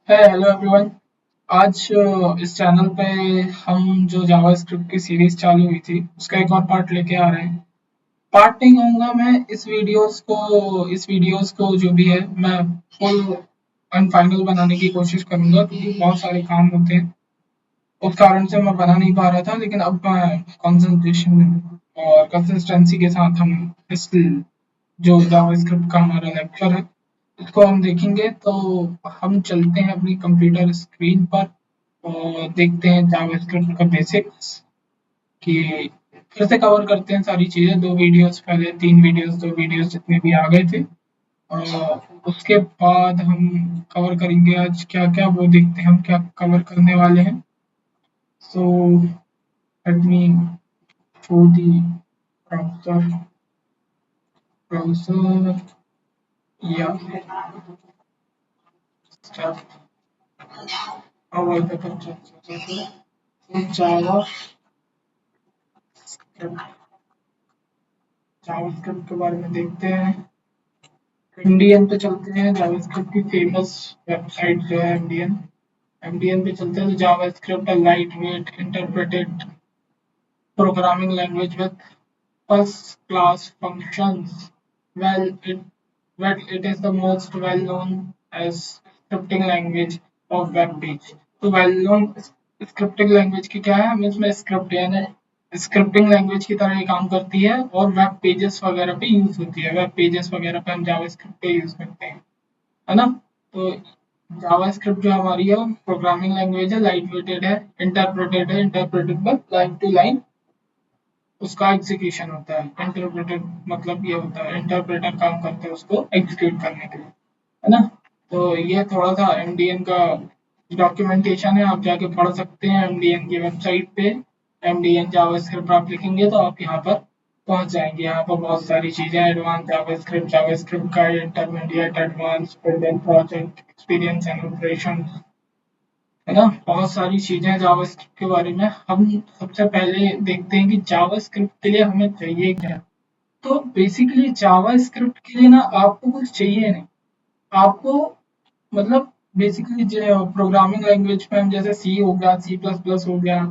है hello everyone. आज इस चैनल पे हम जो जावास्क्रिप्ट की सीरीज चालू हुई थी उसका एक और पार्ट लेके आ रहे हैं। पार्ट नहीं कहूँगा मैं, इस वीडियोस को जो भी है मैं फुल एंड फाइनल बनाने की कोशिश करूंगा, क्योंकि बहुत सारे काम होते हैं उस कारण से मैं बना नहीं पा रहा था। लेकिन अब मैं कंसंट्रेशन और कंसिस्टेंसी के साथ हम इस जो जावास्क्रिप्ट का हमारा लेक्चर है इसको हम देखेंगे। तो हम चलते हैं अपनी कंप्यूटर स्क्रीन पर और देखते हैं जावास्क्रिप्ट का बेसिक्स कि फिर से कवर करते हैं सारी चीज़ें। दो वीडियोस पहले, तीन वीडियोस, दो वीडियोस जितने भी आ गए थे, उसके बाद हम कवर करेंगे आज क्या क्या, वो देखते हैं हम क्या कवर करने वाले हैं। सो लेट मी शो दी ब्राउज़र या स्टार्ट our जावा जावास्क्रिप्ट के बारे में देखते हैं। एमडीएन पे चलते हैं, जावास्क्रिप्ट की फेमस वेबसाइट जो है एमडीएन। एमडीएन पे चलते हैं। तो JavaScript light weight interpreted programming language with first class functions. well it it is the most well known as scripting language of web page। तो well known scripting language की क्या है, हमें इसमें स्क्रिप्ट यानी स्क्रिप्टिंग लैंग्वेज की तरह ही काम करती है और वेब पेजेस वगैरह पे यूज होती है। वेब पेजेस वगैरह पे हम जावास्क्रिप्ट पे यूज करते हैं, है ना। तो जावास्क्रिप्ट जो हमारी है प्रोग्रामिंग लैंग्वेज है, लाइट वेटेड है, इंटरप्रेटेड है। इंटरप्रेटेड में लाइन टू लाइन उसका एग्जीक्यूशन होता है। इंटरप्रेटर मतलब ये होता है, इंटरप्रेटर काम करते हैं उसको एग्जीक्यूट करने के लिए, है ना। तो ये थोड़ा सा एमडीएन का डॉक्यूमेंटेशन है, आप जाके पढ़ सकते हैं एमडीएन की वेबसाइट पे। एमडीएन जावास्क्रिप्ट आप लिखेंगे तो आप यहाँ पर पहुंच जाएंगे। यहाँ पर बहुत सारी चीजें, एडवांस जावास्क्रिप्ट, जावास्क्रिप्ट का इंटरमीडिएट, एडवांस, फिर प्रोजेक्ट एक्सपीरियंस एंड ऑपरेशन, है ना। बहुत सारी चीजें जावास्क्रिप्ट के बारे में। हम सबसे पहले देखते हैं कि जावास्क्रिप्ट के लिए हमें चाहिए क्या। तो बेसिकली जावास्क्रिप्ट के लिए ना आपको कुछ चाहिए नहीं। आपको मतलब बेसिकली जो प्रोग्रामिंग लैंग्वेज में हम जैसे सी हो गया, सी प्लस प्लस हो गया,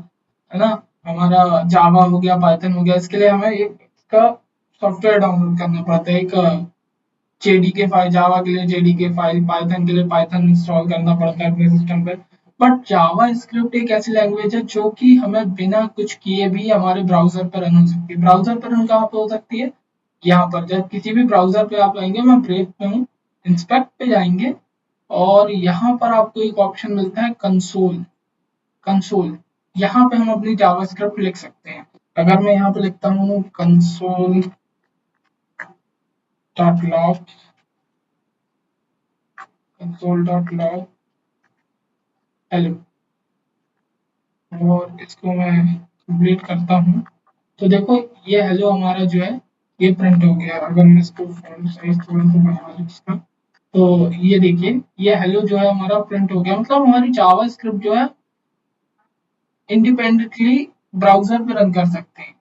है ना, हमारा जावा हो गया, पाइथन हो गया, इसके लिए हमें एक इसका सॉफ्टवेयर डाउनलोड करना पड़ता है। एक जेडीके फाइल, जावा के लिए जेडीके फाइल, पाइथन के लिए पाइथन इंस्टॉल करना पड़ता है अपने सिस्टम पे। बट जावा स्क्रिप्ट एक ऐसी लैंग्वेज है जो कि हमें बिना कुछ किए भी हमारे ब्राउजर पर रन हो सकती है। ब्राउजर पर रन कहाँ पे हो सकती है, यहाँ पर। जब किसी भी ब्राउजर पे आप आएंगे, मैं ब्रेव पे हूँ, इंस्पेक्ट पे जाएंगे और यहाँ पर आपको एक ऑप्शन मिलता है कंसोल। कंसोल, यहाँ पे हम अपनी जावास्क्रिप्ट लिख सकते हैं। अगर मैं यहाँ पे लिखता हूँ console dot log, console dot log hello, और इसको मैं कंप्लीट करता हूँ, तो देखो ये हेलो हमारा जो है ये प्रिंट हो गया। अगर मैं इसको फॉन्ट साइज थोड़ा सा बढ़ा दूँ इसका, तो ये देखिए ये हेलो जो है हमारा प्रिंट हो गया। मतलब हमारी जावा स्क्रिप्ट जो है इंडिपेंडेंटली ब्राउजर पे रन कर सकते हैं,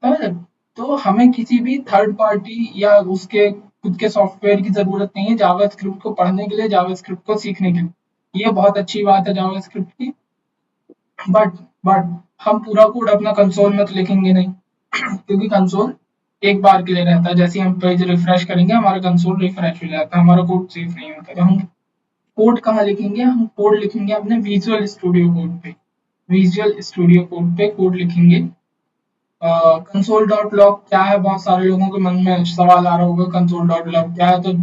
समझ रहे? तो हमें किसी भी थर्ड पार्टी या उसके खुद के सॉफ्टवेयर की जरूरत नहीं है जावा स्क्रिप्ट को पढ़ने के लिए, जावा स्क्रिप्ट को सीखने के लिए। ये बहुत अच्छी बात है जावा स्क्रिप्ट की। बट बट हम पूरा कोड अपना कंसोल में तो लिखेंगे नहीं, क्योंकि कंसोल एक बार के लिए रहता है। जैसे ही हम पेज रिफ्रेश करेंगे हमारा कंसोल रिफ्रेश हो जाता है, हमारा कोड सेव नहीं होता। तो हम कोड कहाँ लिखेंगे, हम कोड लिखेंगे अपने विजुअल स्टूडियो कोड पे। विजुअल स्टूडियो कोड पे कोड लिखेंगे। कंसोल डॉट लॉग क्या है, बहुत सारे लोगों के मन में सवाल आ रहा होगा कंसोल डॉट लॉग क्या है। तो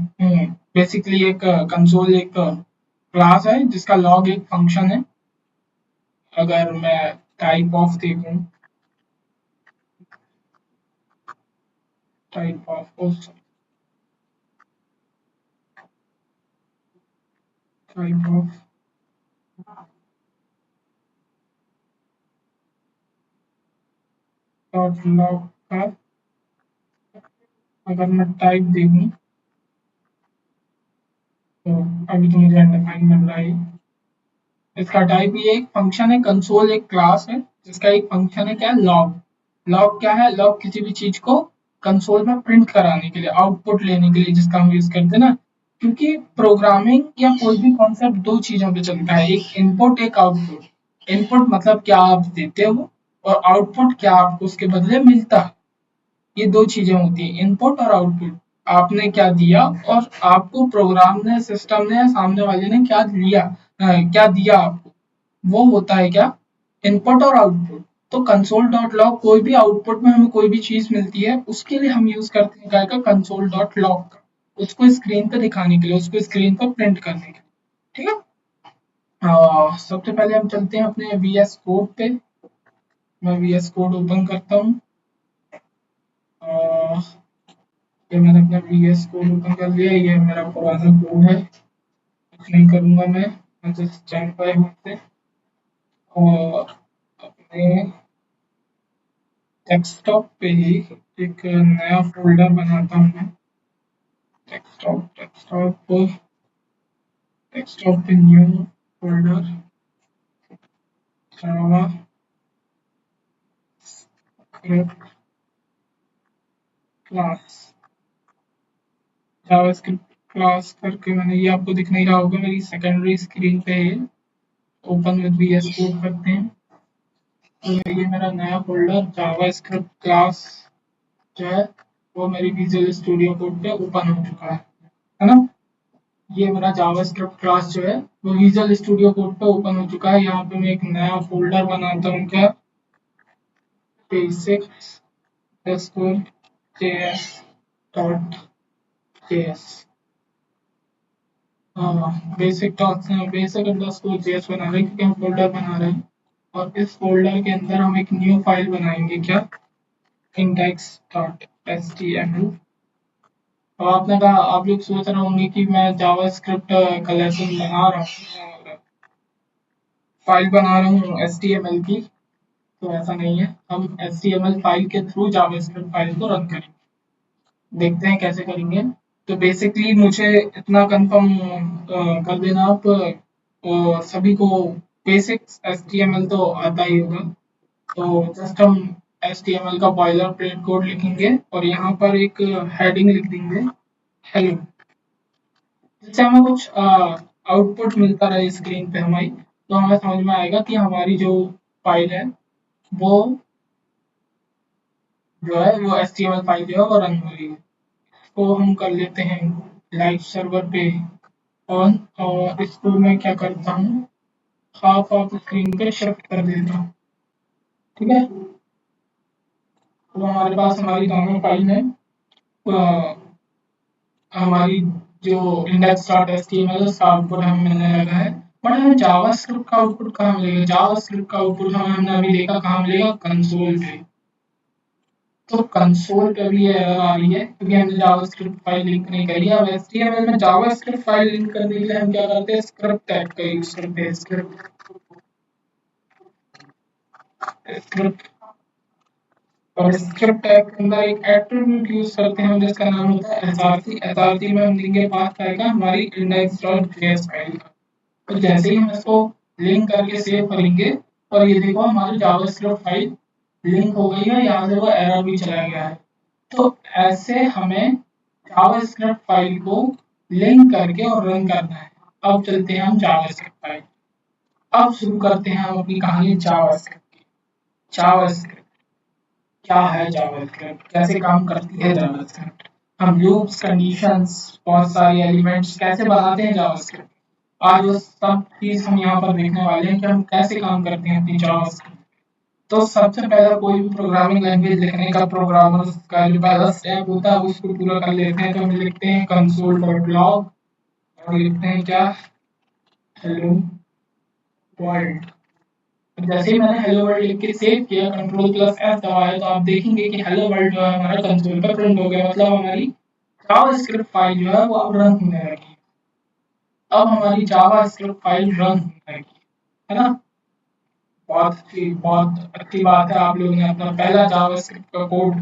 बेसिकली एक कंसोल एक क्लास है जिसका लॉग एक फंक्शन है। अगर मैं टाइप ऑफ देखूं, type of type of dot log का अगर मैं टाइप देखूं, तो अभी तो मुझे अंडरलाइन मिल रहा है। इसका टाइप ये एक फंक्शन है, कंसोल एक क्लास है जिसका एक फंक्शन है क्या, लॉग। लॉग क्या है, लॉग किसी भी चीज को कंसोल में प्रिंट कराने के लिए, आउटपुट लेने के लिए जिसका हम यूज करते हैं ना। क्योंकि प्रोग्रामिंग या कोई भी कॉन्सेप्ट दो चीजों पे चलता है, एक इनपुट एक आउटपुट। इनपुट मतलब क्या आप देते हो, और आउटपुट क्या आपको उसके बदले मिलता है। ये दो चीजें होती हैं, इनपुट और आउटपुट। आपने क्या दिया और आपको प्रोग्राम ने, सिस्टम ने या सामने वाले ने क्या लिया, क्या दिया आपको, वो होता है क्या, इनपुट और आउटपुट। तो कंसोल डॉट लॉग, कोई भी आउटपुट में हमें कोई भी चीज मिलती है उसके लिए हम यूज करते हैं क्या का, कंसोल डॉट लॉग का, उसको स्क्रीन पे दिखाने के लिए, उसको स्क्रीन पर प्रिंट करने के लिए। ठीक है। सबसे पहले हम चलते हैं अपने वीएस कोड पे। मैं वीएस कोड ओपन करता हूँ। अह, ये मैंने अपना वीएस कोड ओपन कर लिया, ये मेरा पुराना कोड है, कुछ नहीं करूंगा मैं जस्ट चैट पाए से और अपने डेस्कटॉप पे ही एक नया फ़ोल्डर बनाता हूँ मैं। डेस्कटॉप पे न्यू फ़ोल्डर, जावा स्क्रिप्ट क्लास, जावा स्क्रिप्ट क्लास करके मैंने, ये आपको दिख नहीं रहा होगा मेरी सेकेंडरी स्क्रीन पे है। ओपन विद वीएस कोड करते हैं। तो ये मेरा नया फ़ोल्डर जावा स्क्रिप्ट क्लास जो है वो मेरी विजुअल स्टूडियो कोड पे ओपन हो चुका है ना। ये मेरा जावास्क्रिप्ट क्लास जो है वो विजुअल स्टूडियो कोड पे ओपन हो चुका है। यहाँ पे मैं एक नया फोल्डर बनाता हूँ क्या, basics underscore JS dot JS. हाँ, बेसिक अंडरस्कोर जेएस बना रहे हैं क्योंकि हम फोल्डर बना रहे हैं। और इस फोल्डर के अंदर हम एक न्यू फाइल बनाएंगे क्या, index dot H T M L. और आपने कहा, आप लोग सोच रहे होंगे कि मैं जावास्क्रिप्ट का लेसन बना रहा हूँ, फाइल बना रहा हूँ HTML की। तो ऐसा नहीं है, हम HTML फाइल के थ्रू जावास्क्रिप्ट फाइल को रन करेंगे। देखते हैं कैसे करेंगे। तो बेसिकली मुझे इतना कंफर्म कर देना आप, सभी को बेसिक्स HTML तो आता ही होगा। तो जस्ट हम HTML का बॉयलर प्लेट कोड लिखेंगे और यहाँ पर एक हेडिंग लिख देंगे हेलो, जिससे हमें कुछ आउटपुट मिलता रहे स्क्रीन पे हमारी। तो हमें समझ में आएगा कि हमारी जो फाइल है वो जो है वो HTML फाइल जो है वो रन हो रही है। तो हम कर लेते हैं लाइव सर्वर पे ऑन, और इसको मैं क्या करता हूँ, हाफ ऑफ स्क्रीन पे शिफ्ट कर देता हूँ। ठीक है। तो हमारे पास हमारी दोनों फाइल है। अ, हमारी जो index dot H T M L उसका आउटपुट हमें मिलने लगा है। बट हमें जावास्क्रिप्ट का आउटपुट कहाँ मिलेगा, जावास्क्रिप्ट का आउटपुट हमें, हमने अभी देखा कहाँ मिलेगा, कंसोल पे। तो कंसोल पे भी ये एरर आ रही है क्योंकि हमने जावास्क्रिप्ट फाइल लिंक नहीं करी है। अब एचटीएमएल में जावास्क्रिप्ट फाइल लिंक करने के लिए हम क्या करते हैं, स्क्रिप्ट टैग का यूज करते हैं। स्क्रिप्ट और स्क्रिप्ट टैग के अंदर एक एट्रीब्यूट यूज करते हैं हम जिसका नाम होता है एसआरसी। एसआरसी में हम देंगे पाथ आएगा हमारी इंडेक्स डॉट जेएस फाइल का। तो जैसे ही हम इसको लिंक करके सेव करेंगे, और ये देखो हमारी जावास्क्रिप्ट फाइल लिंक हो गई है, यहाँ से वो एरर भी चला गया है। तो ऐसे हमें जावास्क्रिप्ट फाइल को लिंक करके और रन करना है। अब चलते हैं हम जावास्क्रिप्ट फाइल, अब शुरू करते हैं हम अपनी कहानी जावास्क्रिप्ट की। जावास्क्रिप्ट क्या है, जावास्क्रिप्ट कैसे काम करती है जावास्क्रिप्ट, हम लूप्स, कंडीशंस, बहुत सारे एलिमेंट्स कैसे बनाते हैं जावास्क्रिप्ट, आज वो सब चीज हम यहाँ पर देखने वाले हैं कि हम कैसे काम करते हैं अपनी जावास्क्रिप्ट। तो सबसे पहला कोई भी प्रोग्रामिंग लैंग्वेज लिखने का प्रोग्रामर का जो पहला स्टेप होता है उसको पूरा कर लेते हैं। तो हम लिखते हैं कंसोल डॉट लॉग और लिखते हैं क्या, हेलो वर्ल्ड। जैसे ही मैंने हेलो वर्ल्ड लिख के सेव किया, कंट्रोल प्लस एस दबाया, तो आप देखेंगे कि हेलो वर्ल्ड जो है हमारा कंसोल पर प्रिंट हो गया। मतलब हमारी जावास्क्रिप्ट फाइल जो है वो अब रन होने लगी। अब हमारी जावास्क्रिप्ट फाइल रन होने लगी है ना। बहुत अच्छी बात है, आप लोगों ने अपना पहला जावास्क्रिप्ट का कोड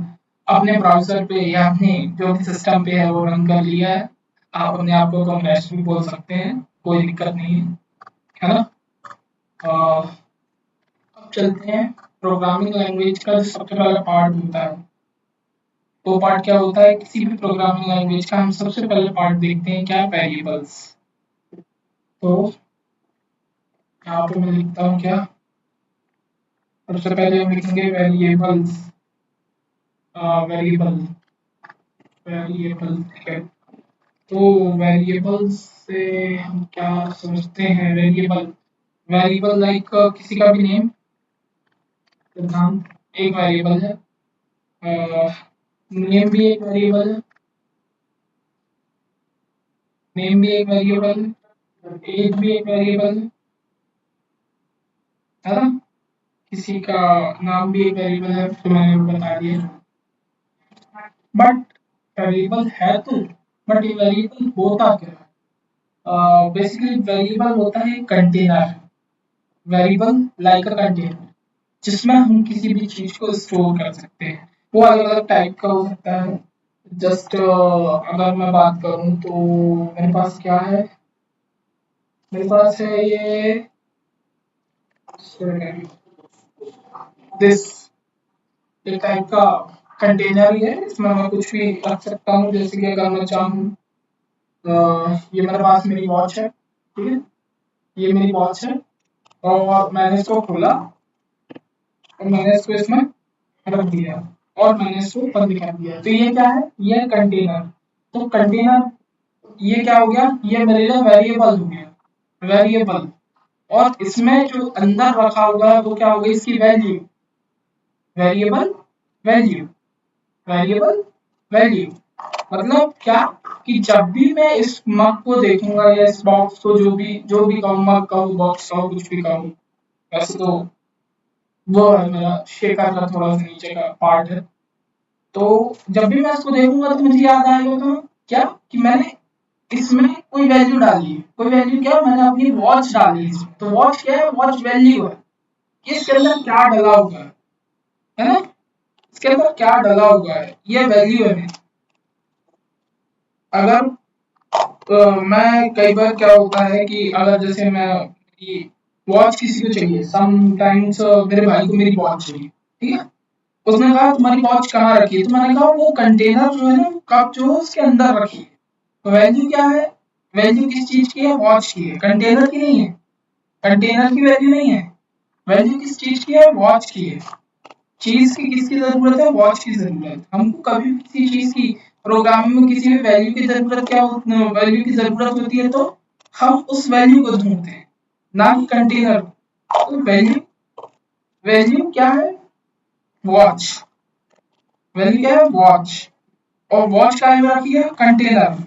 अपने ब्राउज़र पे या अपने जो भी सिस्टम पे है वो रन कर लिया है। आप अपने आप को कॉन्ग्रेचुलेट भी बोल सकते हैं, कोई दिक्कत नहीं है, है ना। अब चलते हैं प्रोग्रामिंग लैंग्वेज का जो सबसे पहला पार्ट होता है, वो पार्ट क्या होता है किसी भी प्रोग्रामिंग लैंग्वेज का? हम सबसे पहले पार्ट देखते हैं क्या, वेरिएबल्स। तो यहाँ पे मैं लिखता हूँ क्या, सबसे पहले हम लिखेंगे वेरिएबल्स। वेरिएबल, वेरिएबल, ठीक है। तो वेरिएबल्स से हम क्या समझते हैं? वेरिएबल, वेरिएबल लाइक किसी का भी नेम, नाम एक वेरिएबल है, नेम भी एक वेरिएबल है, नेम भी एक वेरिएबल है, एज भी एक वेरिएबल है ना? किसी का नाम भी एक वेरिएबल है, तो मैंने बता दिया। बट वेरिएबल है तो, बट ये वेरिएबल होता क्या है? बेसिकली वेरिएबल होता है container, variable like a container, जिसमें हम किसी भी चीज को स्टोर कर सकते हैं। वो अलग अलग टाइप का हो सकता है। जस्ट अगर मैं बात करूं तो मेरे पास क्या है, मेरे पास है ये दिस, एक टाइप का कंटेनर ही है, इसमें मैं कुछ भी रख सकता हूँ। जैसे कि अगर मैं चाहूँ, ये मेरे पास मेरी वॉच है, ठीक है, ये मेरी वॉच है, और मैंने इसको खोला और मैंने इसको इसमें रख दिया और मैंने इसको बंद कर दिया, तो ये क्या है, ये कंटेनर। तो कंटेनर ये क्या हो गया, ये मेरे लिए वेरिएबल हो गया, वेरिएबल। और इसमें जो अंदर रखा हुआ है वो क्या होगा, इसकी value, variable value, variable value. मतलब क्या, कि जब भी मैं इस मग को देखूंगा या इस बॉक्स को, जो भी कहूँ, मग कहूँ, बॉक्स कहूँ, कुछ भी कहूँ, वैसे तो वो है मेरा शेकर का थोड़ा सा नीचे का पार्ट है। तो जब भी मैं इसको देखूंगा तो मुझे याद आएगा तो क्या, कि मैंने इसमें कोई वैल्यू डाली है, कोई वैल्यू क्या, मैंने अपनी वॉच डाली है इसमें। तो वॉच क्या है, वॉच वैल्यू है कि इसके अंदर क्या डला हुआ है ना, इसके अंदर क्या डला हुआ है, ये वैल्यू है मेरी। अगर मैं कई बार क्या होता है कि अगर जैसे मैं वॉच किसी को चाहिए, समटाइम्स मेरे भाई को मेरी वॉच चाहिए, ठीक है, उसने कहा तुम्हारी वॉच कहाँ रखी है, तो मैंने कहा वो कंटेनर जो है ना, कप जो है उसके अंदर रखी है। तो वैल्यू क्या है, वैल्यू किस चीज की है, वॉच की है, कंटेनर की नहीं है, कंटेनर की वैल्यू नहीं है। वैल्यू किस चीज की है, वॉच की है। चीज की किसकी जरूरत है, वॉच की जरूरत। हमको कभी भी किसी चीज की, प्रोग्रामिंग में किसी भी वैल्यू की जरूरत, क्या वैल्यू की जरूरत होती है, तो हम उस वैल्यू को ढूंढते हैं, ना कि कंटेनर। तो वैल्यू, वैल्यू क्या है, वॉच, वैल्यू क्या है, वॉच। और वॉच का में रखी है, कंटेनर।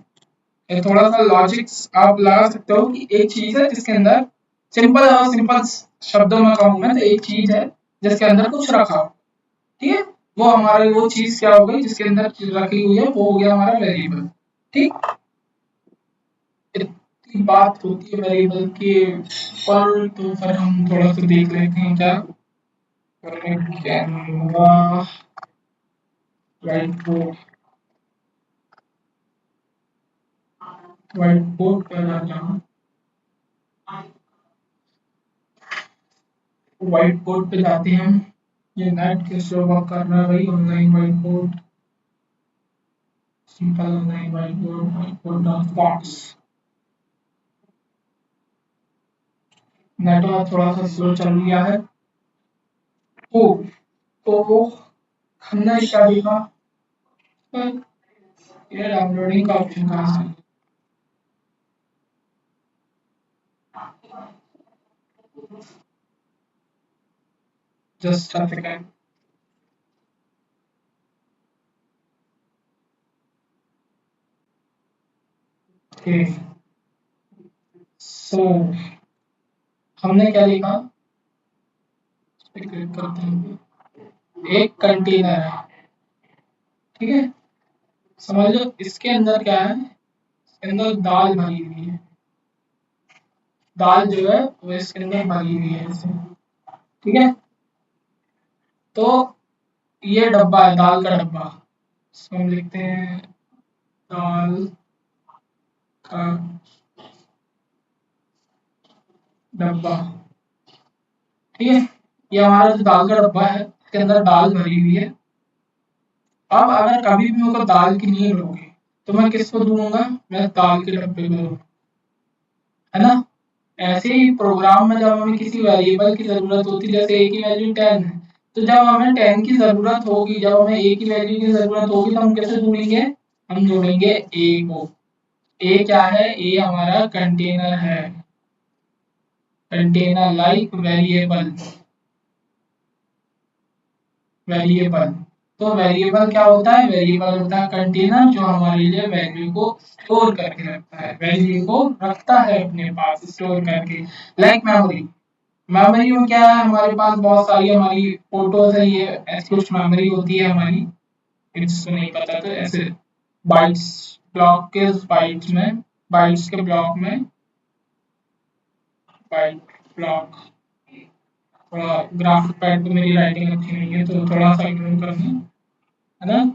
ये थोड़ा सा लॉजिक्स आप लगा सकते हो कि एक चीज है जिसके अंदर, सिंपल और सिंपल शब्दों में कहूँ मैं तो एक चीज है जिसके अंदर कुछ रखा हो, ठीक है, वो हमारे वो चीज क्या हो गई जिसके अंदर रखी हुई है, वो हो गया हमारा वेरिएबल। ठीक, इतनी बात होती है वेरिएबल के पर, तो फिर हम थोड़ा सा देख लेते हैं क्या Canva, white board, white board पर आ जाऊँ, व्हाइट बोर्ड पे जाते हैं हम। ये नेट के स्लो वर्क कर रहा है भाई, online white board, simple online white board dot box. Network थोड़ा सा स्लो चल गया है। ओ, तो हमने क्या देखा, ये डाउनलोडिंग का ऑप्शन कहाँ से, जस्ट अ सेकंड। ओके, सो हमने क्या देखा, इस पे क्लिक करते हैं, एक कंटेनर है, ठीक है, समझ लो इसके अंदर क्या है, इसके अंदर दाल भरी हुई है, दाल जो है वो इसके अंदर भरी हुई है ऐसे, ठीक है। तो ये डब्बा है, दाल का डब्बा, इसको हम लिखते हैं दाल का डब्बा, ठीक है। ये हमारा जो दाल का डब्बा है, इसके अंदर दाल भरी हुई है, अब अगर कभी भी मेरे को दाल की नीड होगी तो मैं किसको दूंगा, मैं दाल के डब्बे को दूंगा, है ना। ऐसे ही प्रोग्राम में जब हमें किसी वेरिएबल की जरूरत होती है, जैसे ए की वैल्यू 10 है, तो जब हमें 10 की जरूरत होगी, जब हमें ए की वैल्यू की जरूरत होगी, तो हम कैसे जोड़ेंगे, हम जोड़ेंगे ए को। ए क्या है, ए हमारा कंटेनर है, कंटेनर लाइक वेरिएबल, वेरिएबल। तो वेरिएबल क्या होता है, वेरिएबल होता है कंटेनर जो हमारे लिए वैल्यू को स्टोर करके रखता है, वैल्यू को रखता है अपने पास स्टोर करके। लाइक मेमोरी, मेमोरी में क्या है, हमारे पास बहुत सारी हमारी फोटोज है, ये ऐसी कुछ मेमोरी होती है हमारी, इसको नहीं पता तो ऐसे बाइट्स, ब्लॉक के बाइट्स में, बाइट्स के ब्लॉक में, बाइट ब्लॉक, थोड़ा ग्राफिक पैड पे मेरी राइटिंग अच्छी नहीं है तो थोड़ा सा इग्नोर करना, है ना।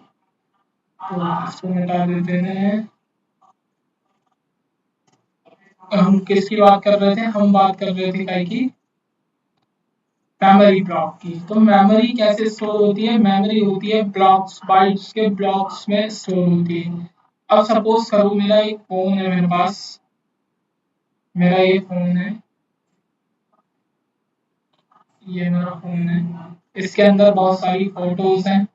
तो इसको हटा देते हैं। हम किसकी बात कर रहे थे, हम बात कर रहे थे काय की, मेमोरी ब्लॉक की। तो मेमोरी कैसे स्टोर होती है, मेमोरी होती है ब्लॉक्स, बाइट्स के ब्लॉक्स में स्टोर होती है। अब सपोज करो मेरा एक फोन है मेरे पास, मेरा ये फोन है, ये मेरा फोन है, इसके अंदर बहुत सारी फोटोज हैं,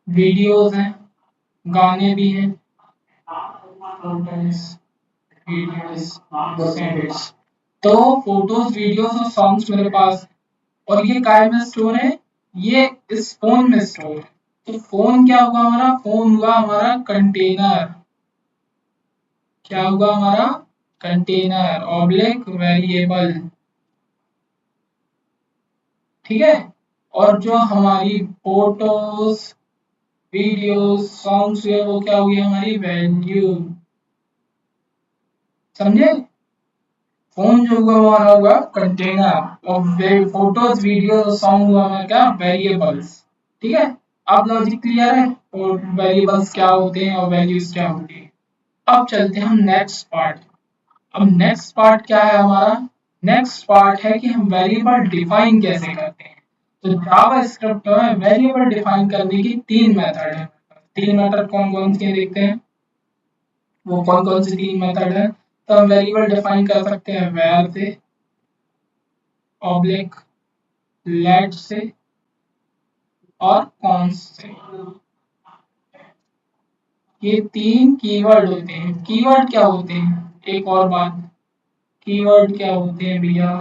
वीडियोस हैं, गाने भी हैं, फोटोज, वीडियोस, सॉन्ग्स। तो फोटोज, वीडियोस और सॉन्ग्स मेरे पास, और ये काय में स्टोर है, ये इस फोन में स्टोर है। तो फोन क्या हुआ हमारा, फोन हुआ हमारा कंटेनर, क्या हुआ हमारा, कंटेनर ऑब्लिक वेरिएबल, ठीक है। और जो हमारी फोटोज, वीडियोस, सॉन्ग्स है, वो क्या हुई हमारी वैल्यू, समझे। फोन जो हुआ वो हमारा हुआ कंटेनर, और फोटोज, वीडियो, सॉन्ग हुआ हमारा क्या, वेरिएबल्स, ठीक है। अब लॉजिक क्लियर है, और वेरिएबल्स क्या होते हैं और वैल्यूज क्या होती है। अब चलते हैं हम नेक्स्ट पार्ट। अब नेक्स्ट पार्ट क्या है हमारा, नेक्स्ट पार्ट है कि हम वेरिएबल डिफाइन कैसे करते हैं। तो जावा स्क्रिप्ट में वेरिएबल डिफाइन करने की तीन मेथड है, तीन मेथड कौन कौन से देखते हैं, वो कौन कौन से तीन मेथड है। तो हम वेरिएबल डिफाइन कर सकते हैं वैर से, ऑब्लिक लेट से, और कॉन्स से। ये तीन कीवर्ड होते हैं। कीवर्ड क्या होते हैं, एक और बात, कीवर्ड क्या होते हैं भैया,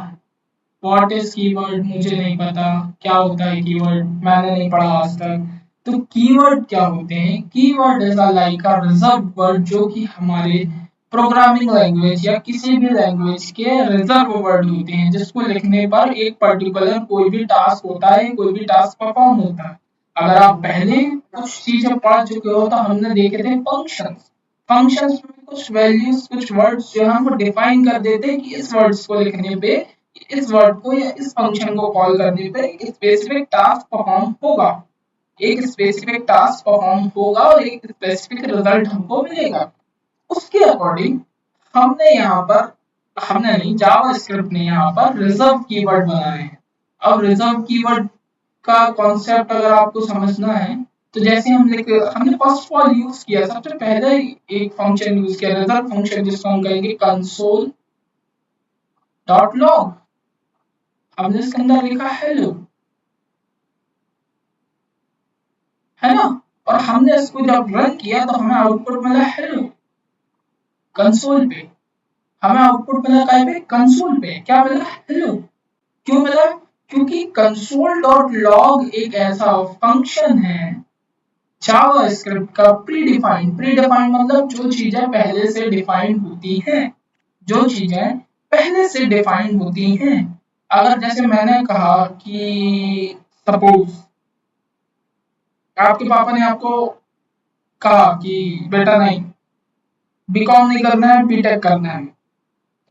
व्हाट इज कीवर्ड मुझे नहीं पता, क्या होता है कीवर्ड, मैंने नहीं पढ़ा आज तक। तो कीवर्ड क्या होते हैं, keyword is like a reserve word, जो कि हमारे प्रोग्रामिंग लैंग्वेज या किसी भी लैंग्वेज के रिजर्व वर्ड होते हैं, जिसको लिखने पर एक पर्टिकुलर कोई भी टास्क होता है, कोई भी टास्क परफॉर्म होता है। अगर आप पहले कुछ चीजें पढ़ चुके हो तो हमने देखे थे फंक्शंस, फंक्शंस में कुछ वैल्यूज, कुछ वर्ड्स जो हम डिफाइन कर देते हैं कि इस वर्ड्स को लिखने पे, इस वर्ड को या इस फंक्शन को कॉल करने पे एक स्पेसिफिक टास्क परफॉर्म होगा, एक स्पेसिफिक टास्क परफॉर्म होगा और एक स्पेसिफिक रिजल्ट हमको मिलेगा। उसके अकॉर्डिंग हमने यहाँ पर, हमने नहीं, जावा स्क्रिप्ट ने यहाँ पर रिजर्व कीवर्ड बनाए हैं। अब रिजर्व कीवर्ड का कॉन्सेप्ट अगर आपको समझना है, तो जैसे हमने फर्स्ट ऑफ ऑल यूज किया, सबसे पहले एक फंक्शन यूज किया, रिजर्व फंक्शन, जिसको हम कहेंगे कंसोल डॉट लॉग। हमने इसके अंदर लिखा हेलो, है ना, और हमने इसको जब रन किया तो हमें आउटपुट मिला हेलो कंसोल पे, हमें आउटपुट मिला काय पे, कंसोल पे, क्या मिला, हेलो। क्यों मिला, क्योंकि कंसोल डॉट लॉग एक ऐसा फंक्शन है जावा स्क्रिप्ट का प्री डिफाइंड, प्री डिफाइंड मतलब जो चीजें पहले से डिफाइंड होती हैं, जो चीजें पहले से डिफाइंड होती हैं। अगर जैसे मैंने कहा कि सपोज आपके पापा ने आपको कहा कि बेटा नहीं, बीकॉम नहीं करना है, बीटेक करना है।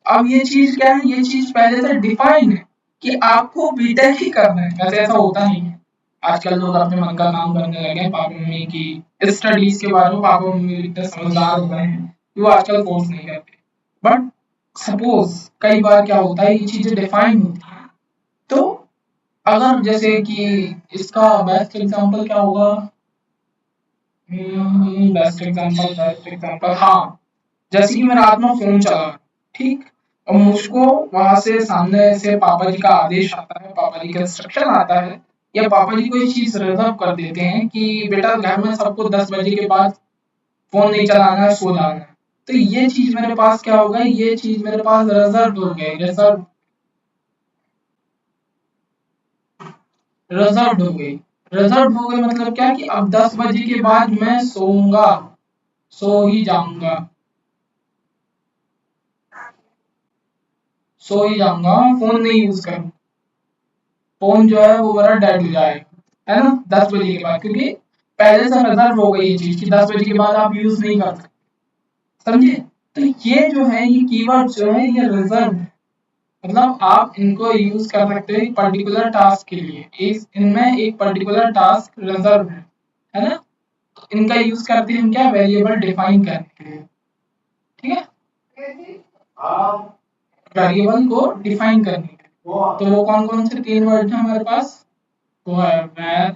अब ये चीज क्या है, ये चीज पहले से डिफाइन है कि आपको बीटेक ही करना है। वैसे ऐसा होता नहीं है, आजकल लोग अपने मन का काम करने लगे हैं, पापा मम्मी की स्टडीज के बारे में पापा मम्मी इतने समझदार हो गए हैं कि वो आजकल फोर्स नहीं करते। बट सपोज कई बार क्या होता है, ये चीजें डिफाइन होती हैं। तो अगर जैसे कि इसका बेस्ट एग्जांपल क्या होगा, बेस्ट एग्जांपल हाँ, जैसे कि मैं रात में फोन चला, ठीक, और मुझको वहां से सामने से पापा जी का आदेश आता है, पापा जी का इंस्ट्रक्शन आता है, या पापा जी कोई चीज रिजर्व कर देते हैं कि बेटा घर में सबको 10 बजे के बाद फोन नहीं चलाना है, सो जाना है, तो ये चीज मेरे पास क्या होगा, ये चीज मेरे पास रिजर्व हो गई, रिजर्व हो गई। रिजर्व हो गई मतलब क्या कि अब 10 बजे के बाद मैं सोऊंगा, सो ही जाऊंगा, सो ही जाऊंगा, फोन नहीं यूज करूँ, फोन जो है वो मेरा डेड हो जाएगा, है ना, 10 बजे के बाद, क्योंकि पहले से रिजर्व हो गई ये चीज कि 10 बजे के बाद आप यूज नहीं कर सकते, समझे। तो ये जो है, ये कीवर्ड जो है ये रिजर्व, मतलब आप इनको यूज कर सकते हो एक पर्टिकुलर टास्क के लिए, इस इनमें एक पर्टिकुलर टास्क रिजर्व है ना, तो इनका यूज करते हैं हम क्या, वेरिएबल डिफाइन करने के लिए, ठीक है, वेरिएबल को डिफाइन करने के लिए। तो वो कौन कौन से 3 वर्ड है हमारे पास, वो है where,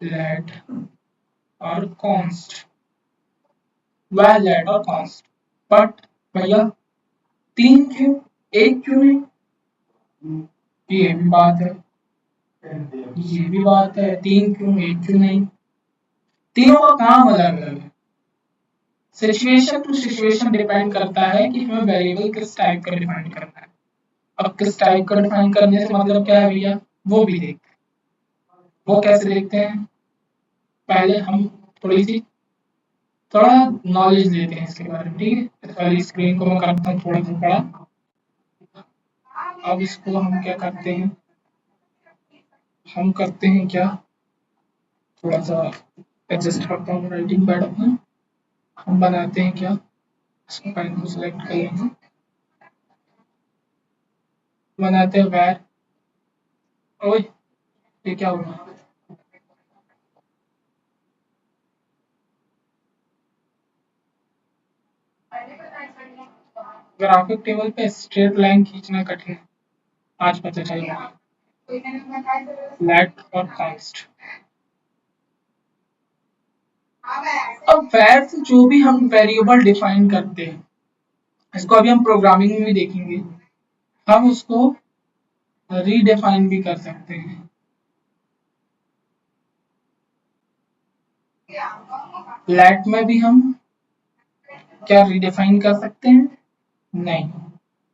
let और const, where, let और const। बट भैया 3 क्यों, 1 क्यों नहीं, ये भी बात है, ये भी बात है, 3 क्यों 1 क्यों नहीं, तीनों का काम अलग अलग है, सिचुएशन टू सिचुएशन डिपेंड करता है कि हमें वेरिएबल किस टाइप का डिफाइन करना है। अब किस टाइप का डिफाइन करने से मतलब क्या है भैया, वो भी देखते हैं, वो कैसे देखते हैं, पहले हम थोड़ी सी थोड़ा नॉलेज देते हैं इसके बारे में, ठीक है, इस वाली स्क्रीन को मैं करता हूँ थोड़ा सा बड़ा। अब इसको हम क्या करते हैं, हम करते हैं क्या, थोड़ा सा एडजस्ट करता हूँ राइटिंग पैड अपना, हम बनाते हैं क्या, इसको पहले को सिलेक्ट कर लेंगे, बनाते हैं वैर, ओए ये क्या हुआ, ग्राफिक टेबल पे स्ट्रेट लाइन खींचना कठिन है, आज पता चल गया, लेट और कांस्ट। अब वैर से जो भी हम वेरिएबल डिफाइन करते हैं, इसको अभी हम प्रोग्रामिंग में भी देखेंगे, हम उसको रीडिफाइन भी कर सकते हैं, लेट में भी हम क्या रीडिफाइन कर सकते हैं, नहीं,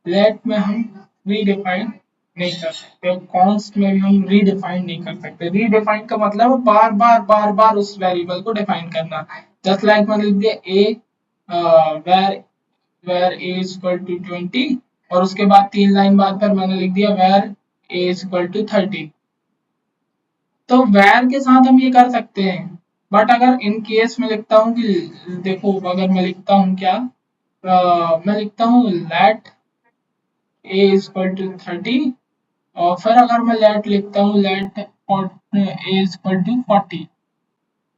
लेट में हम रीडिफाइन नहीं कर सकते, और कॉन्स्ट में भी हम रीडिफाइन नहीं कर सकते। रीडिफाइन का मतलब है बार बार उस वेरिएबल को डिफाइन करना, जस्ट लाइक मैंने लिख दिया a, where where a is equal to 20, और उसके बाद 3 लाइन बाद पर मैंने लिख दिया var a is equal to 30, तो वेर के साथ हम ये कर सकते हैं। बट अगर इन केस में लिखता हूँ कि देखो, अगर मैं लिखता हूँ क्या, मैं लिखता हूँ let a is equal to 30, और फिर अगर मैं लेट लिखता हूँ let a is equal to 40,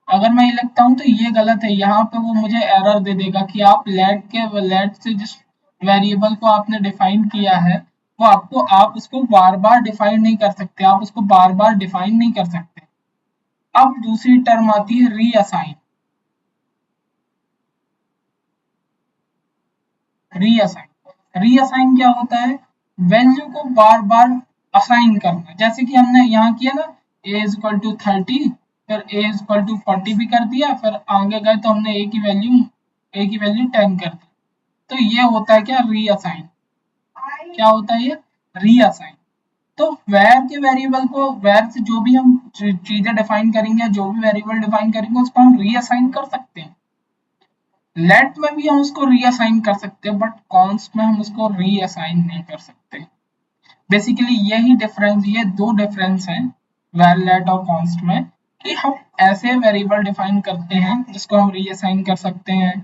अगर मैं ये लिखता हूँ तो ये गलत है, यहाँ पे वो मुझे एरर दे देगा कि आप लेट से जिस वेरिएबल को आपने डिफाइन किया है, वो आपको, आप उसको बार बार डिफाइन नहीं कर सकते, आप उसको बार बार डिफाइन नहीं कर सकते। अब दूसरी टर्म आती है रीअसाइन। रीअसाइन रीअसाइन क्या होता है, वैल्यू को बार बार असाइन करना, जैसे कि हमने यहाँ किया ना, ए इज इक्वल टू 30, फिर ए इज इक्वल टू 40 भी कर दिया, फिर आगे गए तो हमने ए की वैल्यू 10 कर दी, तो ये होता है क्या, रीअसाइन। क्या होता है ये, रीअसाइन। तो वैर के वेरिएबल को, वैर से जो भी हम चीजें डिफाइन करेंगे, जो भी वेरिएबल डिफाइन करेंगे, उसको हम रीअसाइन कर सकते हैं। लेट में भी हम उसको रीअसाइन कर सकते हैं, बट कॉन्स्ट में हम उसको रीअसाइन नहीं कर सकते। बेसिकली यही डिफरेंस, ये दो डिफरेंस हैं वैर, लेट और कॉन्स्ट में, कि हम ऐसे वेरिएबल डिफाइन करते हैं जिसको हम रीअसाइन कर सकते हैं,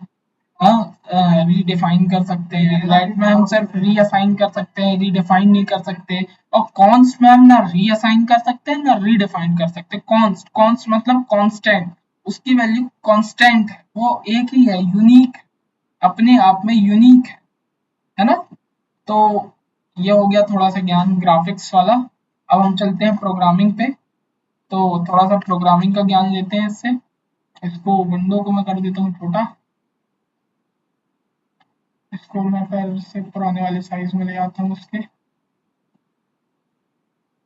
हाँ, रीडिफाइन कर सकते हैं। लेट में हम सिर्फ रीअसाइन कर सकते हैं, रीडिफाइन नहीं कर सकते, और कॉन्स्ट में हम ना रीअसाइन कर सकते हैं ना रीडिफाइन कर सकते। कॉन्स्ट, कॉन्स्ट मतलब कांस्टेंट, उसकी वैल्यू कांस्टेंट है, वो एक ही है, यूनिक, अपने आप में यूनिक है ना। तो ये हो गया थोड़ा सा ज्ञान ग्राफिक्स वाला। अब हम चलते हैं प्रोग्रामिंग पे। तो थोड़ा सा प्रोग्रामिंग का ज्ञान लेते हैं इससे। इसको विंडो को मैं कर देता हूँ छोटा। इसको मैं फिर से पुराने वाले साइज में ले आता हूँ उसके।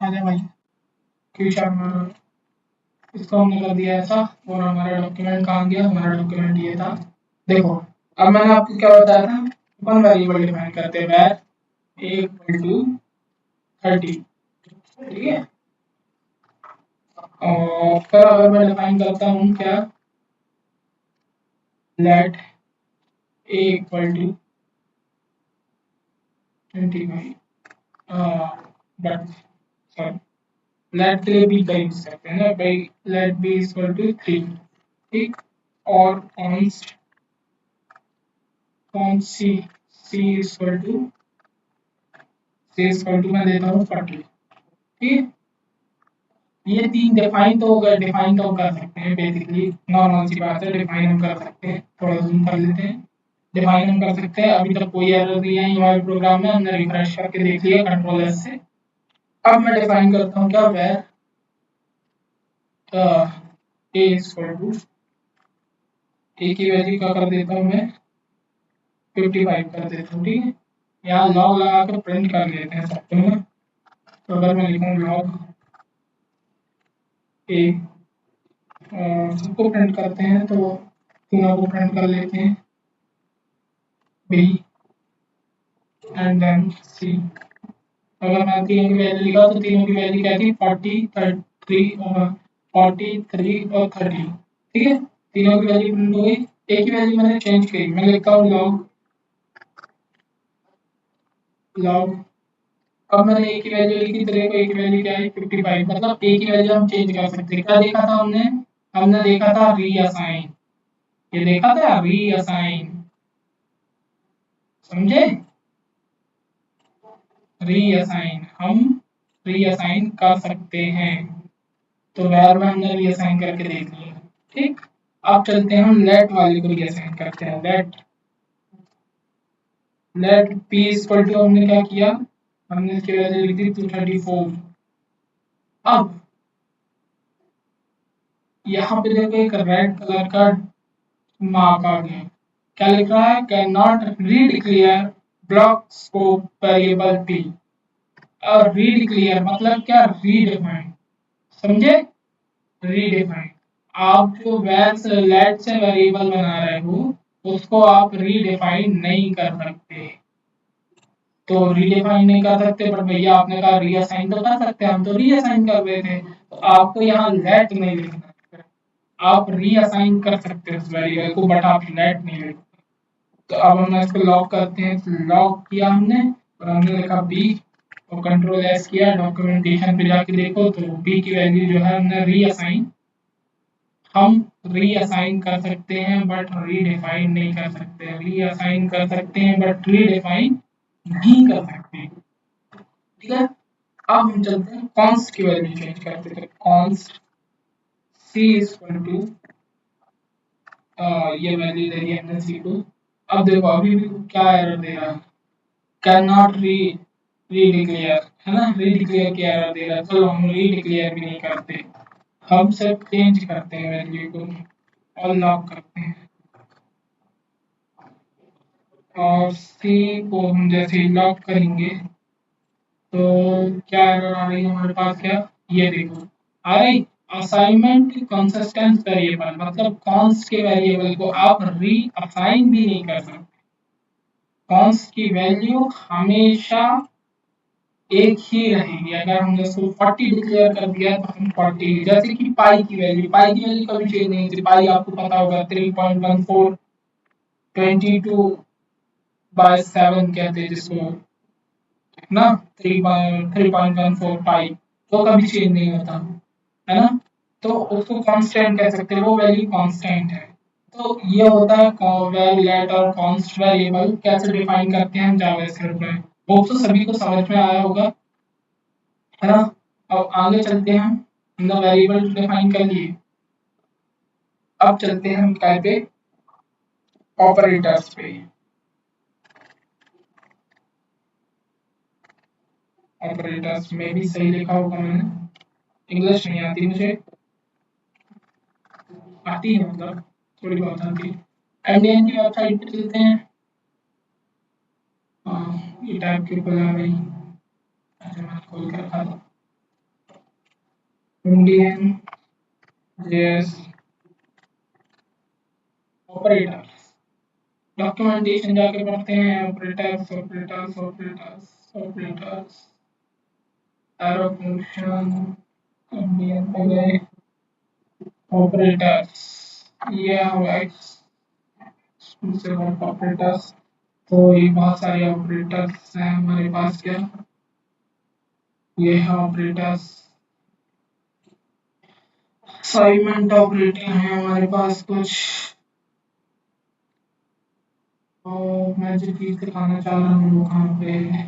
आ जा भाई। क्यों में इसको हमने कर दिया ऐसा। और हमारा डॉक्यूमेंट कहाँ गया? हमारा डॉक्यूमेंट ये था। देखो, अब मैंने आपको क्या बताया था? वन वेरिएबल डिफाइन करते हैं वैर ए इक्वल टू 30। ठीक है। और फिर अगर मैं डिफाइन करता हूँ क्या, let a equal to 25, but sorry, let के लिए बी का यूज करते हैं ना भाई। Let b equal to 3। ठीक। और const const c c equal to मैं देता हूँ 40। ठीक है। ये तीन डिफाइन तो हो गए। डिफाइन तो हम कर सकते हैं, बेसिकली नॉर्मल सी बात है। डिफाइन हम कर सकते हैं, थोड़ा जूम कर लेते हैं। डिफाइन हम कर सकते हैं। अभी तक कोई एरर नहीं आई हमारे प्रोग्राम में, हमने रिफ्रेश करके देख लिया कंट्रोल एस से। अब मैं डिफाइन करता हूँ क्या, वेर ए इक्वल टू ए की वैल्यू क्या कर देता हूँ मैं, 55 कर देता हूँ। ठीक है। यहाँ लॉग लगा कर प्रिंट कर लेते हैं सबको ना। तो अगर मैं लिखूँ लॉग ए, सबको प्रिंट करते हैं तो तीनों को प्रिंट कर लेते हैं, बी एंड देन सी। अगर मैं तीनों की वैल्यू लिखा तो तीनों की वैल्यू क्या थी, 43 और 30। ठीक है। तीनों की वैल्यू प्रिंट हो गई। एक ही वैल्यू मैंने चेंज करी, मैं लिखता हूँ लॉग लॉग। अब मैंने एक ही वैल्यू लिखी, तेरे को एक ही वैल्यू क्या है, 55। मतलब एक ही वैल्यू हम चेंज कर सकते हैं। क्या देखा था हमने? हमने देखा था रीअसाइन। ये देखा था रीअसाइन, समझे? रीअसाइन हम रीअसाइन कर सकते हैं। तो वैर में हमने रीअसाइन करके देख लिया। ठीक। अब चलते हैं हम लेट वाले को रीअसाइन करते हैं। लेट पी इक्वल टू हमने क्या किया, हमने इसकी वैल्यू लिख दी 234। अब यहाँ पे देखो एक रेड कलर का मार्क आ गया। क्या लिख रहा है, can not redeclare block scope variable p. और रीडिक्लेयर मतलब क्या, रीडिफाइन। समझे? रीडिफाइन। आप जो वैर से लेट से वेरिएबल बना रहे हो उसको आप रीडिफाइन नहीं कर सकते। तो रीडिफाइन नहीं कर सकते, बट भैया आपने कहा रीअसाइन तो कर सकते हैं, हम तो रीअसाइन कर रहे थे। तो आपको यहाँ लेट नहीं लिखना, आप रीअसाइन कर सकते हैं उस वेरिएबल को, बट आप लेट नहीं लिखते। तो अब हम इसको लॉक करते हैं। तो लॉक किया हमने और हमने लिखा बी और कंट्रोल एस किया। डॉक्यूमेंटेशन पे जाके देखो तो बी की वैल्यू जो है हमने रीअसाइन, हम रीअसाइन कर सकते हैं बट रीडिफाइन नहीं कर सकते। रीअसाइन कर सकते हैं बट रीडिफाइन नहीं कर सकते। ठीक है। अब हम चलते हैं कॉन्स्ट की वैल्यू चेंज करते हैं। कॉन्स्ट सी इक्वल टू, ये वैल्यू दे दी हमने सी को। अब देखो अभी भी क्या एरर दे रहा है, कैन नॉट रीडिक्लेयर, है ना, रीडिक्लेयर की एरर दे रहा है। चलो हम रीडिक्लेयर भी नहीं करते, हम सिर्फ चेंज करते हैं वैल्यू को और लॉक करते हैं। और सी को हम जैसे ही लॉक करेंगे तो क्या एरर आ रही है हमारे पास, क्या, ये देखो आ रही, असाइनमेंट कंसिस्टेंट वेरिएबल, मतलब कॉन्स्ट के वेरिएबल को आप री असाइन भी नहीं कर सकते। कॉन्स्ट की वैल्यू हमेशा एक ही रहेगी। अगर हमने उसको 40 डिक्लेयर कर दिया तो हम 40, जैसे कि पाई की वैल्यू कभी चेंज नहीं होती। पाई आपको पता होगा 3.14 22/7 कहते हैं जिसको, ना, 3.14 पाई, वो कभी चेंज नहीं होता, है ना। तो उसको कांस्टेंट कह सकते हैं, वो वैल्यू कांस्टेंट है। तो ये होता है वेरिएबल और कॉन्स्ट वेरिएबल कैसे डिफाइन करते हैं हम जावास्क्रिप्ट में। वो तो सभी को समझ में आया होगा, है ना। अब आगे चलते हैं, हमने वेरिएबल डिफाइन कर लिए। अब चलते हैं हम क्या पे, ऑपरेटर्स पे। ऑपरेटर्स में भी सही लिखा होगा मैंने, इंग्लिश नहीं आती मुझे, आती है मतलब थोड़ी बहुत आती है। एमडीएन की वेबसाइट पे चलते हैं। हाँ ये टाइप की खुला भाई, अच्छा मैं खोल कर रखा था। इंडियन जेएस ऑपरेटर्स, डॉक्यूमेंटेशन जाके पढ़ते हैं। Operators operators operators operators arrow function, Indian पे गए, ऑपरेटर्स, ये होगा से ऑपरेटर्स। तो ये बहुत सारे ऑपरेटर्स हैं हमारे पास, क्या ये है ऑपरेटर्स, असाइनमेंट ऑपरेटर हैं हमारे पास कुछ। तो मैं जो चीज दिखाना चाह रहा हूँ वो कहाँ पे है?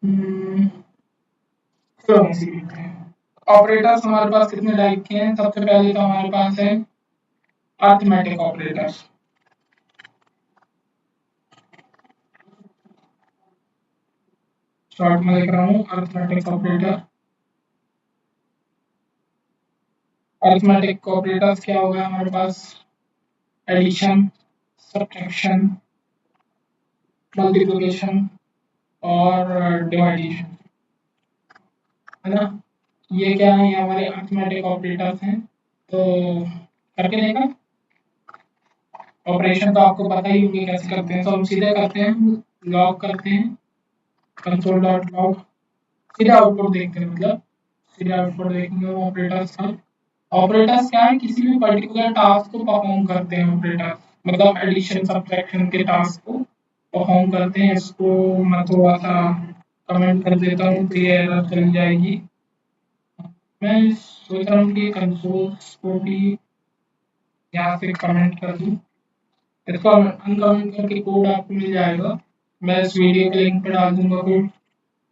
हम्म, चलो हम इसी देखते हैं। ऑपरेटर्स हमारे पास कितने टाइप के हैं? सबसे पहले तो हमारे पास है अर्थमेटिक ऑपरेटर्स। शॉर्ट में लिख रहा हूँ अर्थमेटिक ऑपरेटर। अर्थमेटिक ऑपरेटर्स क्या होगा हमारे पास? एडिशन, सब्ट्रैक्शन, मल्टीप्लिकेशन और डिवाइडेशन, है ना? ये क्या है? ये हमारे अर्थमेटिक ऑपरेटर्स हैं। तो करके देखा, ऑपरेशन तो आपको पता ही होंगे कैसे करते हैं, तो हम सीधे करते हैं, लॉग करते हैं, कंसोल डॉट लॉग, सीधे आउटपुट देखते हैं, मतलब सीधे आउटपुट देखेंगे ऑपरेटर्स का। ऑपरेटर्स क्या है? किसी भी पर्टिकुलर टास्क को परफॉर्म करते हैं ऑपरेटर्स, मतलब एडिशन सब्ट्रैक्शन के टास्क को परफॉर्म करते हैं। इसको मैं थोड़ा सा कमेंट कर देता हूँ तो ये एरर चल जाएगी। मैं सोच रहा हूँ कि कंसोल को भी यहाँ से कमेंट कर दूँ, इसको अनकमेंट करके कोड आपको मिल जाएगा। मैं इस वीडियो के लिंक पे डाल दूंगा कोड,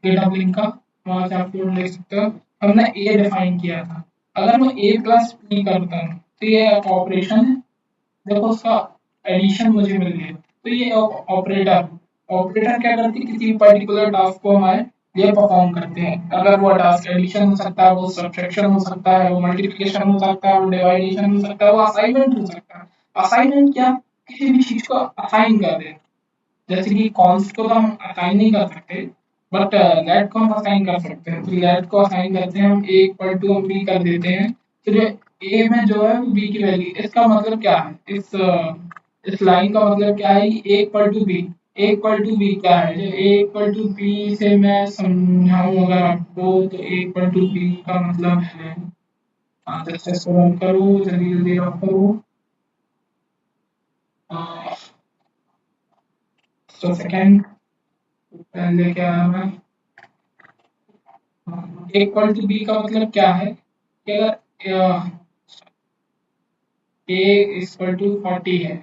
गिटहब लिंक का, वहाँ से आप कोड देख सकते हो। हमने ए डिफाइन किया था, अगर मैं ए प्लस बी करता हूँ तो ये ऑपरेशन है, देखो उसका एडिशन मुझे मिल गया। तो ये ऑपरेटर, ऑपरेटर क्या करते हैं? किसी पर्टिकुलर टास्क को हमारे लिए परफॉर्म करते हैं। अगर वो टास्क एडिशन हो सकता है, वो सब्ट्रैक्शन हो सकता है, वो मल्टीप्लिकेशन हो सकता है, वो डिवाइडेशन हो सकता है, वो असाइनमेंट हो सकता है। असाइनमेंट क्या? किसी भी चीज को असाइन कर दें, जैसे कि कॉन्स्ट को तो हम असाइन नहीं कर सकते, बट लेट को हम असाइन कर सकते हैं। तो लेट को असाइन करते हैं हम, ए इक्वल टू हम बी कर देते हैं। तो जो ए में जो है वो बी की वैल्यू, इसका मतलब क्या है? इस लाइन का मतलब क्या है? A equal to b, a equal to b क्या है? जो ए इक्वल टू बी से मैं समझाऊं अगर आपको, तो ए इक्वल टू बी का मतलब है, जैसे इसको रन करो, जल्दी जल्दी रन करो। तो सेकेंड पहले क्या है, इक्वल टू बी का मतलब क्या है कि अगर ए इक्वल टू 40 है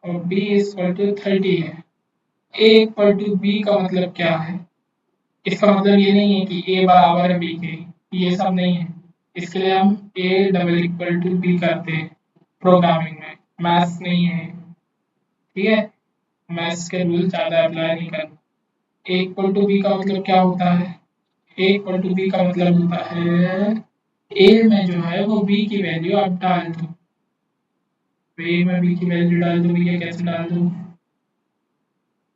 और बी इक्वल टू 30 है, ए इक्वल टू बी का मतलब क्या है? इसका मतलब ये नहीं है कि ए बराबर है बी के, ये सब नहीं है। इसके लिए हम a double equal to b करते हैं प्रोग्रामिंग में, मैथ्स नहीं है, ठीक है? मैथ्स के रूल ज़्यादा अप्लाई नहीं करना। ए इक्वल टू बी का मतलब क्या होता है? ए इक्वल टू बी का मतलब होता है ए में जो है वो बी की वैल्यू आप डाल दो। तो ए में बी की वैल्यू डाल दो, भैया कैसे डाल दो,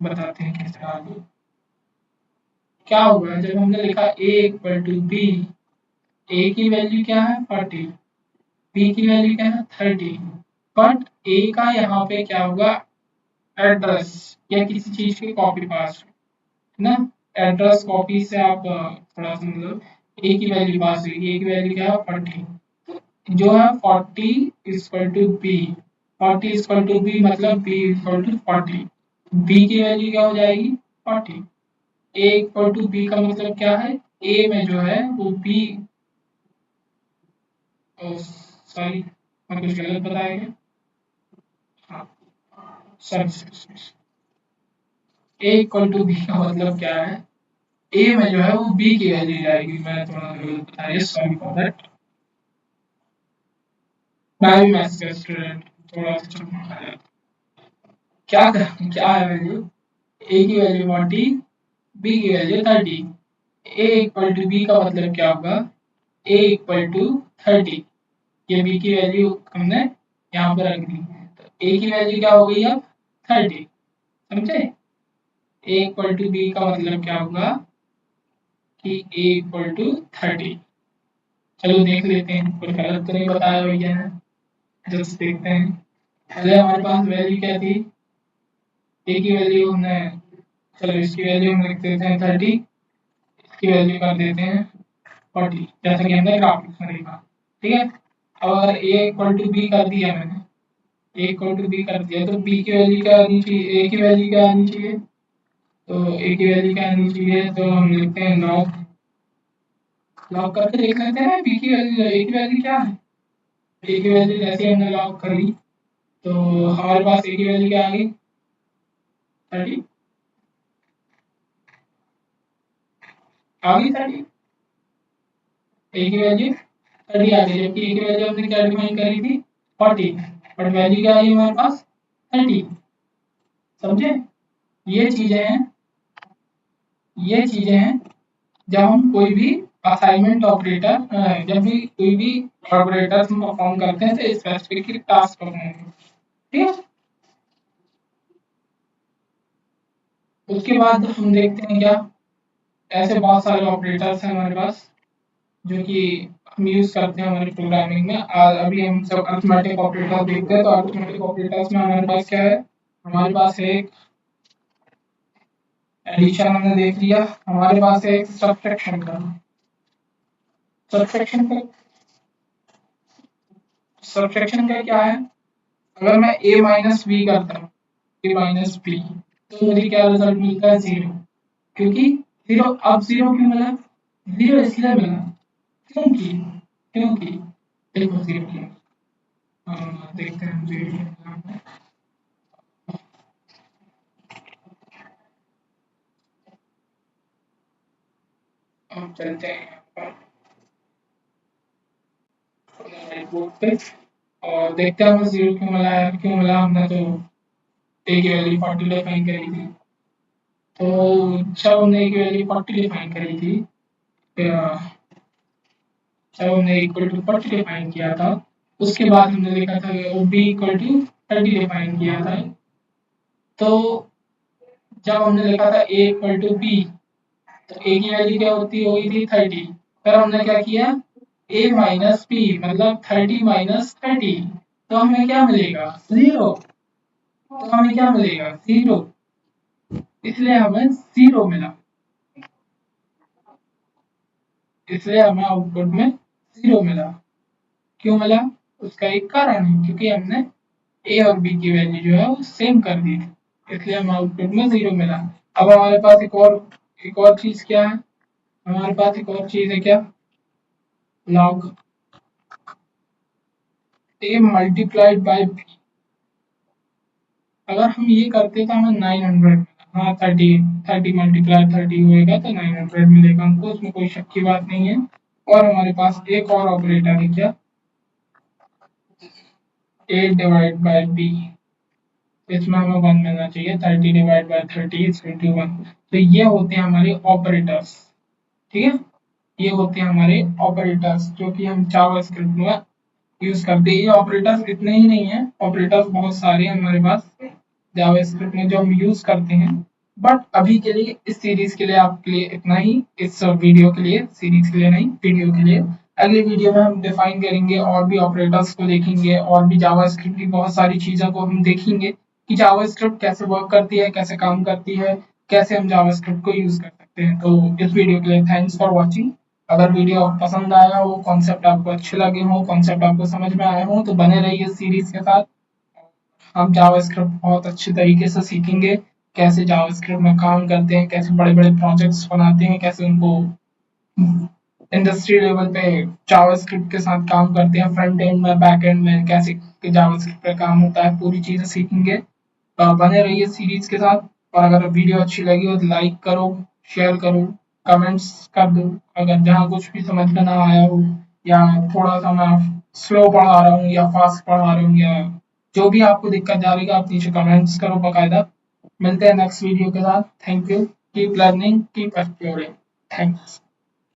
बताते हैं कैसे डाल दो। क्या होगा जब हमने लिखा ए इक्वल टू बी, ए की वैल्यू क्या है 40, बी की वैल्यू क्या है 30, बट ए का यहाँ पे क्या होगा? एड्रेस या किसी चीज की कॉपी पास, है ना? एड्रेस कॉपी से आप थोड़ा सा मतलब ए की वैल्यू पास हुई, ए की वैल्यू क्या है 40, जो है 40 equal to b, 40 equal to b मतलब बी इक्वल टू 40, बी की वैल्यू क्या हो जाएगी 40। ए इक्वल टू बी का मतलब क्या है? ए में जो है वो बी, सॉरी मैं कुछ गलत बताया क्या? हाँ sorry, a equal to b का मतलब क्या है? ए में जो है वो बी की वैल्यू जाएगी, मैं थोड़ा गलत बताया, सॉरी फॉर दैट। मैं भी मैथ्स का स्टूडेंट, थोड़ा सा चमक आ जाता। क्या है वैल्यू? ए की वैल्यू 40, बी की value 30। A equal to b का मतलब क्या होगा, ए इक्वल टू 30। ये बी की वैल्यू हमने यहाँ पर रख दी, तो ए की वैल्यू क्या हो गई अब 30। समझे, ए इक्वल टू बी का मतलब क्या होगा कि ए इक्वल टू 30। चलो देख लेते हैं, कोई गलत तो नहीं बताया भैया ने। जस्ट देखते हैं। पहले हमारे पास वैल्यू क्या थी, ए की वैल्यू हमने, चलो इसकी वैल्यू हम लिख देते हैं 30, इसकी वैल्यू कर देते हैं 40, जैसा कि हमने ग्राफिक्स में देखा। ठीक है, अब अगर ए इक्वल टू बी कर दिया मैंने, ए इक्वल टू बी कर दिया, तो बी की वैल्यू क्या आनी चाहिए, ए की वैल्यू क्या आनी चाहिए, तो ए की वैल्यू क्या आनी चाहिए, तो हम लिखते हैं लॉग, लॉग करके देख लेते हैं बी की वैल्यू, ए की वैल्यू क्या है। ए की वैल्यू जैसे हमने लॉग करी, तो हमारे पास ए की वैल्यू क्या आ गई 30, आ गई 30। ए की वैल्यू 30 आ गई, जबकि ए की वैल्यू हमने क्या डिफाइन करी थी 40, बट वैल्यू क्या आई हमारे पास 30। समझे, ये चीजें हैं, ये चीजें हैं जब हम कोई भी असाइनमेंट ऑपरेटर, जब भी कोई भी ऑपरेटर हम परफॉर्म करते हैं तो स्पेसिफिक टास्क परफॉर्म करते हैं। ठीक है, उसके बाद हम देखते हैं क्या, ऐसे बहुत सारे ऑपरेटर्स हैं हमारे पास जो कि हम यूज करते हैं हमारी प्रोग्रामिंग में। अभी हम सब अरिथमेटिक ऑपरेटर देखते हैं, तो अरिथमेटिक ऑपरेटर्स में हमारे पास क्या है, हमारे पास है एक एडिशन, हमने देख लिया, हमारे पास है एक सब्ट्रैक्शन का, सब्ट्रैक्शन का, सब्ट्रैक्शन का क्या है, अगर मैं a माइनस बी करता हूँ, a माइनस बी, तो मुझे क्या रिजल्ट मिलता है 0। क्योंकि 0, अब 0 क्यों मिला, 0 इसलिए मिला क्योंकि, क्योंकि देखो 0 क्यों, देखते हैं 0 क्यों मिला। हम चलते हैं बोर्ड पे और देखते हैं हमें 0 क्यों मिला है, क्यों मिला, हमने तो a की वैल्यू 40 डिफाइन करी थी। तो जब हमने a की वैल्यू 40 डिफाइन करी थी, जब हमने इक्वल टू 40 डिफाइन किया था, उसके बाद हमने देखा था वो b इक्वल टू 30 डिफाइन किया था। तो जब हमने देखा था a इक्वल टू b, तो a की वैल्यू क्या होती हो गई थी 30। फिर हमने क्या किया, a माइनस b मतलब 30 माइनस 30, तो हमें क्या मिलेगा 0, तो हमें क्या मिलेगा 0, इसलिए हमें 0 मिला, इसलिए हमें आउटपुट में 0 मिला। क्यों मिला, उसका एक कारण है, क्योंकि हमने ए और बी की वैल्यू जो है वो सेम कर दी थी, इसलिए हमें आउटपुट में 0 मिला। अब हमारे पास एक और चीज क्या है, हमारे पास एक और चीज है क्या, log a multiplied by b. अगर हम ये करते तो हमें 900 मिला, हाँ 30 मल्टीप्लाई 30 होएगा तो 900 मिलेगा हमको, उसमें कोई शक की बात नहीं है। और हमारे पास एक और ऑपरेटर है क्या, ए डिवाइड बाय बी, इसमें हमें 1 मिलना चाहिए, 30 डिवाइड बाय 30 इज 21। तो ये होते हैं हमारे ऑपरेटर्स। ठीक है, ये होते हैं हमारे ऑपरेटर्स जो कि हम जावास्क्रिप्ट में यूज करते हैं। ये ऑपरेटर्स इतने ही नहीं है, ऑपरेटर्स बहुत सारे हैं हमारे पास जावास्क्रिप्ट में जो हम यूज करते हैं। बट अभी के लिए इस सीरीज के लिए आपके लिए इतना ही, इस वीडियो के लिए, सीरीज के लिए नहीं वीडियो के लिए। अगली वीडियो में हम डिफाइन करेंगे और भी ऑपरेटर्स को देखेंगे, और भी जावास्क्रिप्ट की बहुत सारी चीज़ों को हम देखेंगे कि जावास्क्रिप्ट कैसे वर्क करती है, कैसे काम करती है, कैसे हम जावास्क्रिप्ट को यूज कर सकते हैं। तो इस वीडियो के लिए थैंक्स फॉर वॉचिंग। अगर वीडियो पसंद आया हो, कॉन्सेप्ट आपको अच्छे लगे हो, कॉन्सेप्ट आपको समझ में आए हो, तो बने रहिए इस सीरीज के साथ। हम जावास्क्रिप्ट बहुत अच्छे तरीके से सीखेंगे, कैसे जावास्क्रिप्ट में काम करते हैं, कैसे बड़े बड़े प्रोजेक्ट्स बनाते हैं, कैसे उनको इंडस्ट्री लेवल पे जावास्क्रिप्ट के साथ काम करते हैं, फ्रंट एंड में बैक एंड में कैसे जावास्क्रिप्ट पे काम होता है, पूरी चीजें सीखेंगे। बने रहिए सीरीज के साथ। और अगर वीडियो अच्छी लगी हो तो लाइक करो, शेयर करो, कमेंट्स कर दो। अगर जहाँ कुछ भी समझ में ना आया हो, या थोड़ा सा मैं स्लो पढ़ा रहा हूँ या फास्ट पढ़ा रहा हूँ, या जो भी आपको दिक्कत जा रही है, आप नीचे कमेंट्स करो बकायदा। मिलते हैं नेक्स्ट वीडियो के साथ। Thank you. Keep learning, keep exploring. Thanks.